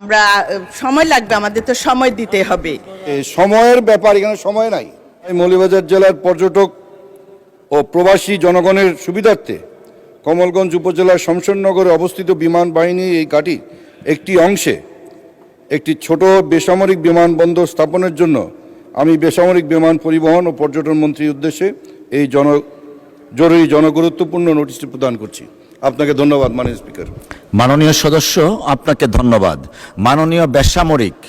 আমরা সময় লাগবে, আমাদের তো সময় দিতে হবে। এই সময়ের ব্যাপার, এখানে সময় নাই। মৌলভীবাজার জেলার পর্যটক ও প্রবাসী জনগণের সুবিধার্থে কমলগঞ্জ উপজেলার শমশেরনগরে অবস্থিত বিমান বাহিনী এই ঘাঁটির একটি অংশে একটি ছোট বেসামরিক বিমানবন্দর স্থাপনের জন্য আমি বেসামরিক বিমান পরিবহন ও পর্যটন মন্ত্রীর উদ্দেশ্যে এই জরুরি জনগুরুত্বপূর্ণ নোটিশটি প্রদান করছি। আপনাকে ধন্যবাদ মাননীয় স্পিকার। মাননীয় সদস্য, আপনাকে ধন্যবাদ। মাননীয় বেসামরিক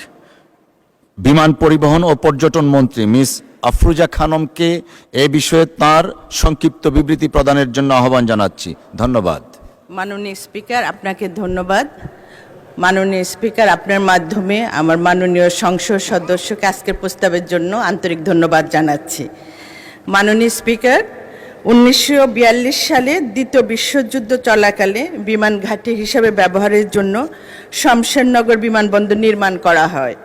বিমান পরিবহন ও পর্যটন মন্ত্রী মিস আফরুজা খানমকে এ বিষয়ে তার সংক্ষিপ্ত বিবৃতি প্রদানের জন্য আহ্বান জানাচ্ছি। ধন্যবাদ। মাননীয় স্পিকার, আপনাকে ধন্যবাদ। মাননীয় স্পিকার, আপনার মাধ্যমে আমার মাননীয় সংসদ সদস্যকে আজকের প্রস্তাবের জন্য আন্তরিক ধন্যবাদ জানাচ্ছি। মাননীয় স্পিকার, 1942 সালে দ্বিতীয় বিশ্বযুদ্ধ চলাকালে বিমান ঘাঁটি হিসাবে ব্যবহারের জন্য শমশেরনগর বিমানবন্দর নির্মাণ করা হয়।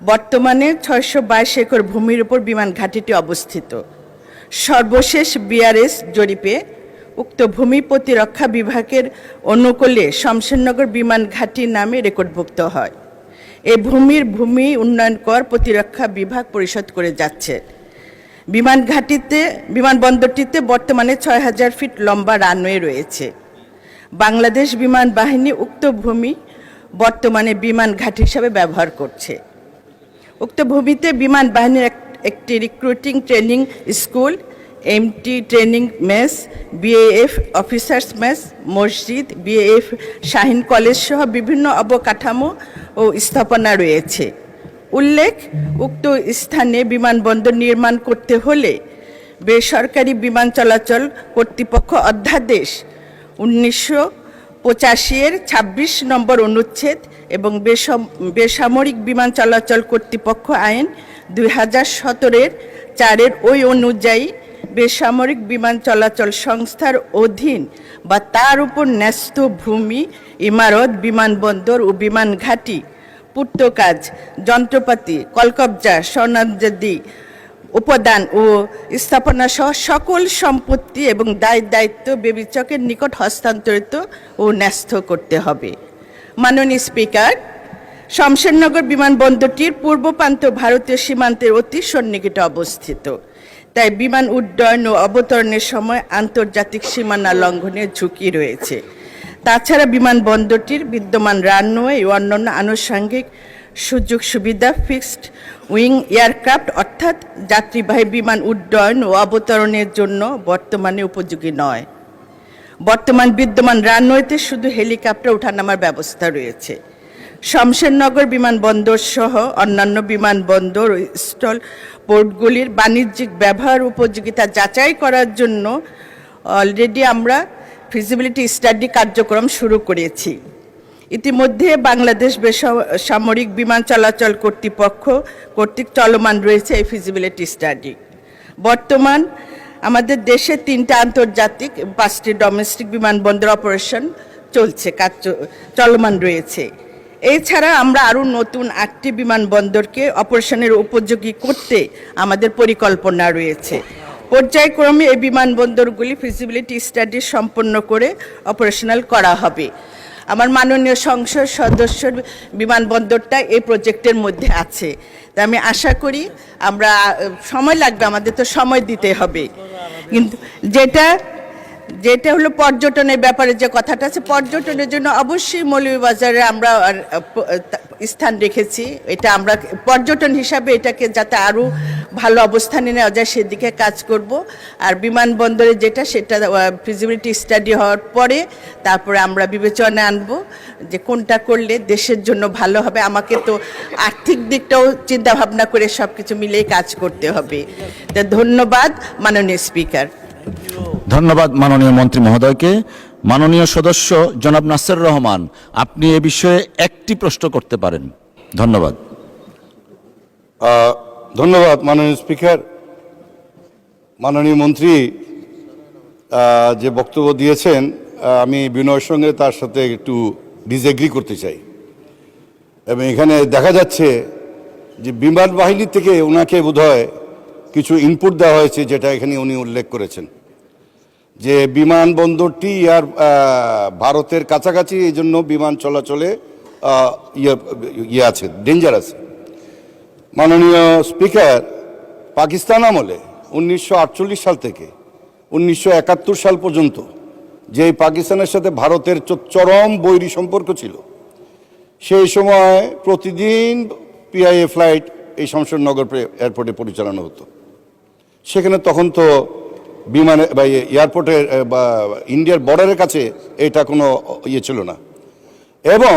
বর্তমানে 622 একর ভূমির উপর বিমান ঘাঁটিটি অবস্থিত। সর্বশেষ বিআরএস জরিপে উক্ত ভূমি প্রতিরক্ষা বিভাগের অনুকূলে শমশেরনগর বিমান ঘাঁটি নামে রেকর্ডভুক্ত হয়। এই ভূমি উন্নয়ন কর প্রতিরক্ষা বিভাগ পরিশোধ করে যাচ্ছে। বিমানবন্দরটিতে বর্তমানে 6000 ফিট লম্বা রানওয়ে রয়েছে। বাংলাদেশ বিমান বাহিনী উক্ত ভূমি বর্তমানে বিমান ঘাঁটি হিসাবে ব্যবহার করছে। উক্ত ভূমিতে বিমান বাহিনীর একটি recruiting training school, MT training mess, BAF officers mess, মসজিদ, বিএএফ শাহিন কলেজ সহ বিভিন্ন অবকাঠামো ও স্থাপনা রয়েছে। উল্লেখ, উক্ত স্থানে বিমানবন্দর নির্মাণ করতে হলে বেসরকারি বিমান চলাচল কর্তৃপক্ষ অধ্যাদেশ 1985-এর 26 নম্বর অনুচ্ছেদ এবং বেসামরিক বিমান চলাচল কর্তৃপক্ষ আইন 2017-এর 4 ওই অনুযায়ী বেসামরিক বিমান চলাচল সংস্থার অধীন বা তার উপর ন্যস্ত ভূমি, ইমারত, বিমানবন্দর ও বিমান ঘাঁটি, পূর্তকাজ, যন্ত্রপাতি, কলকবজা, সনদাদি, উপাদান ও স্থাপনা সহ সকল সম্পত্তি এবং দায়িত্ব বিবেচকের নিকট হস্তান্তরিত ও ন্যস্ত করতে হবে। মাননীয় স্পিকার, শমশেরনগর বিমানবন্দরটির পূর্ব প্রান্ত ভারতীয় সীমান্তের অতি সন্নিকটে অবস্থিত। তাই বিমান উড্ডয়ন ও অবতরণের সময় আন্তর্জাতিক সীমানা লঙ্ঘনের ঝুঁকি রয়েছে। তাছাড়া বিমানবন্দরটির বিদ্যমান রানওয়ে ও অন্যান্য আনুষঙ্গিক সুযোগ সুবিধা ফিক্সড উইং এয়ারক্রাফট অর্থাৎ যাত্রীবাহী বিমান উড্ডয়ন ও অবতরণের জন্য বর্তমানে উপযোগী নয়। বর্তমান বিদ্যমান রানওয়েতে শুধু হেলিকপ্টার ওঠানামার ব্যবস্থা রয়েছে। শমশেরনগর বিমানবন্দর সহ অন্যান্য বিমানবন্দর ও স্থল পোর্টগুলির বাণিজ্যিক ব্যবহার উপযোগিতা যাচাই করার জন্য অলরেডি আমরা ফিজিবিলিটি স্টাডি কার্যক্রম শুরু করেছি। ইতিমধ্যে বাংলাদেশ বেসামরিক বিমান চলাচল কর্তৃপক্ষ কর্তৃক চলমান রয়েছে এই ফিজিবিলিটি স্টাডি। বর্তমান আমাদের দেশে 3টা আন্তর্জাতিক 5টি ডোমেস্টিক বিমানবন্দর অপারেশন চলছে, কাজ চলমান রয়েছে। এছাড়া আমরা আরও নতুন 8টি বিমানবন্দরকে অপারেশনের উপযোগী করতে আমাদের পরিকল্পনা রয়েছে। পর্যায়ক্রমে এই বিমানবন্দরগুলি ফিজিবিলিটি স্টাডি সম্পন্ন করে অপারেশনাল করা হবে। আমার মাননীয় সংসদ সদস্যর বিমানবন্দরটা এই প্রজেক্টের মধ্যে আছে। তাই আমি আশা করি আমরা সময় লাগবে, আমাদের তো সময় দিতে হবে। কিন্তু যেটা হলো পর্যটনের ব্যাপারে যে কথাটা আছে, পর্যটনের জন্য অবশ্যই মৌলভীবাজারে আমরা স্থান রেখেছি। এটা আমরা পর্যটন হিসাবে এটাকে যাতে আরও ভালো অবস্থানে নেওয়া যায় সেদিকে কাজ করব। আর বিমানবন্দরে সেটা ফিজিবিলিটি স্টাডি হওয়ার পরে তারপরে আমরা বিবেচনায় আনবো যে কোনটা করলে দেশের জন্য ভালো হবে। আমাকে তো আর্থিক দিকটাও চিন্তা ভাবনা করে সব কিছু মিলেই কাজ করতে হবে। তো ধন্যবাদ মাননীয় স্পিকার। ধন্যবাদ মাননীয় মন্ত্রী মহোদয়কে। মাননীয় সদস্য জনাব নাসির রহমান, আপনি এ বিষয়ে একটি প্রশ্ন করতে পারেন। ধন্যবাদ। ধন্যবাদ মাননীয় স্পিকার। মাননীয় মন্ত্রী যে বক্তব্য দিয়েছেন, আমি বিনয়ের সঙ্গে তার সাথে একটু ডিসএগ্রি করতে চাই। এবং এখানে দেখা যাচ্ছে যে বিমান বাহিনী থেকে ওনাকে বোধহয় কিছু ইনপুট দেওয়া হয়েছে, যেটা এখানে উনি উল্লেখ করেছেন যে বিমানবন্দরটি আর ভারতের কাছাকাছি, এই জন্য বিমান চলাচলে ইয়ে আছে, ডেঞ্জার আছে। মাননীয় স্পিকার, পাকিস্তান আমলে 1948 সাল থেকে 1971 সাল পর্যন্ত যে পাকিস্তানের সাথে ভারতের চরম বৈরী সম্পর্ক ছিল, সেই সময় প্রতিদিন পিআইএ ফ্লাইট এই শমশেরনগর এয়ারপোর্টে পরিচালনা হতো। সেখানে তখন তো বিমানে বা এয়ারপোর্টের বা ইন্ডিয়ার বর্ডারের কাছে এটা কোনো ইয়ে ছিল না। এবং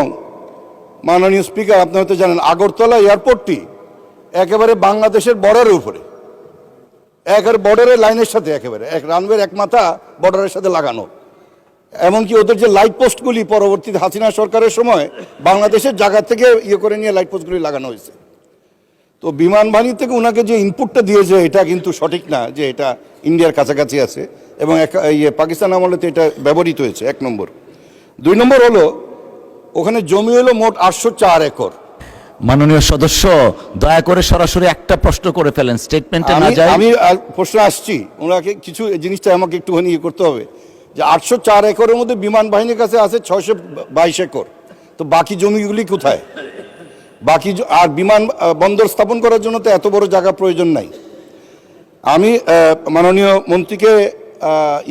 মাননীয় স্পিকার, আপনি হয়তো জানেন, আগরতলা এয়ারপোর্টটি একেবারে বাংলাদেশের বর্ডারের উপরে, একেবারে বর্ডারের লাইনের সাথে, একেবারে এক রানওয়ের এক মাথা বর্ডারের সাথে লাগানো। এমনকি ওদের যে লাইট পোস্টগুলি পরবর্তীতে হাসিনা সরকারের সময় বাংলাদেশের জায়গা থেকে ইয়ে করে নিয়ে লাইট পোস্টগুলি লাগানো হয়েছে। তো বিমান বাহিনী থেকে ওনাকে যে ইনপুটটা দিয়েছে এটা কিন্তু সঠিক না, যে এটা ইন্ডিয়ার কাছাকাছি আছে এবং পাকিস্তান আমলে তো এটা ব্যবহৃত হয়েছে, 1 নম্বর। 2 নম্বর হলো, ওখানে জমি হলো মোট 804 একর। মাননীয় সদস্য, দয়া করে সরাসরি একটা প্রশ্ন করে ফেলেন, স্টেটমেন্টে না যায়। আমি প্রশ্ন আসছি, ওনাকে কিছু জিনিসটা আমাকে একটুখানি ইয়ে করতে হবে, যে 804 একরের মধ্যে বিমান বাহিনীর কাছে আছে 622 একর। তো বাকি জমিগুলি কোথায়? বাকি আর বিমান বন্দর স্থাপন করার জন্য তো এত বড় জায়গা প্রয়োজন নাই। আমি মাননীয় মন্ত্রীকে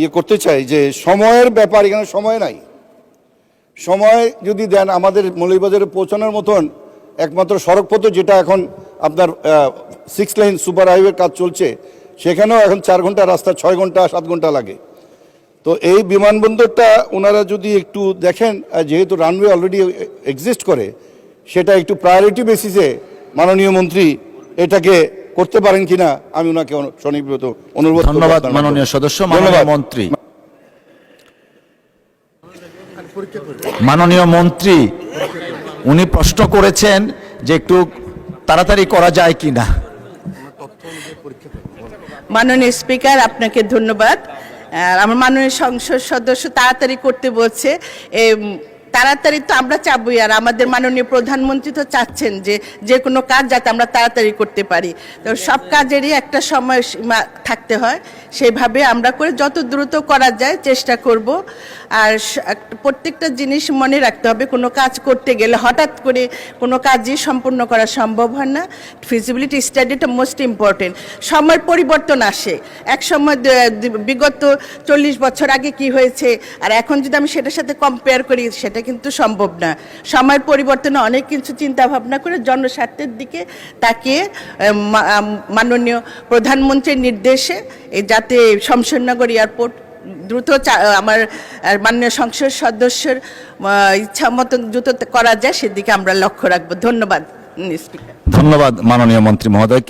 ইয়ে করতে চাই যে সময়ের ব্যাপার, এখানে সময় নাই। সময় যদি দেন, আমাদের মৌলভীবাজারে পৌঁছানোর মতন একমাত্র সড়কপথ যেটা এখন আপনার 6 লাইন সুপার হাইওয়ের কাজ চলছে, সেখানেও এখন 4 ঘন্টা রাস্তা 6 ঘন্টা 7 ঘন্টা লাগে। তো এই বিমানবন্দরটা ওনারা যদি একটু দেখেন, যেহেতু রানওয়ে অলরেডি এক্সিস্ট করে, সেটা একটু প্রায়োরিটি বেসিসে মাননীয় মন্ত্রী এটাকে করতে পারেন কিনা আমি ওনাকে সনির্ভর অনুরোধ করব। ধন্যবাদ মাননীয় সদস্য। মাননীয় মন্ত্রী, মাননীয় মন্ত্রী উনি প্রশ্ন করেছেন যে একটু তাড়াতাড়ি করা যায় কিনা। মাননীয় স্পিকার, আপনাকে ধন্যবাদ। আমার মাননীয় সংসদ সদস্য তাড়াতাড়ি করতে বলছে। তাড়াতাড়ি তো আমরা চাবই, আর আমাদের মাননীয় প্রধানমন্ত্রী তো চাচ্ছেন যে যে কোনো কাজ যাতে আমরা তাড়াতাড়ি করতে পারি। তো সব কাজেরই একটা সময় সীমা থাকতে হয়, সেইভাবে আমরা করে যত দ্রুত করা যায় চেষ্টা করব। আর প্রত্যেকটা জিনিস মনে রাখতে হবে, কোনো কাজ করতে গেলে হঠাৎ করে কোনো কাজই সম্পূর্ণ করা সম্ভব হয় না। ফিজিবিলিটি স্টাডিটা মোস্ট ইম্পর্টেন্ট। সময়ের পরিবর্তন আসে, এক সময় বিগত 40 বছর আগে কি হয়েছে আর এখন যদি আমি সেটার সাথে কম্পেয়ার করি, সেটা কিন্তু সম্ভব না। সময়ের পরিবর্তনে অনেক কিছু চিন্তা ভাবনা করে জনস্বার্থের দিকে তাকিয়ে মাননীয় প্রধানমন্ত্রীর নির্দেশে যাতে শমশেরনগর এয়ারপোর্ট দ্রুত আমার মাননীয় সংসদ সদস্যের ইচ্ছা মতন দ্রুত করা যায়, সেদিকে আমরা লক্ষ্য রাখবো। ধন্যবাদ স্পিকার। ধন্যবাদ মাননীয় মন্ত্রী মহোদয়।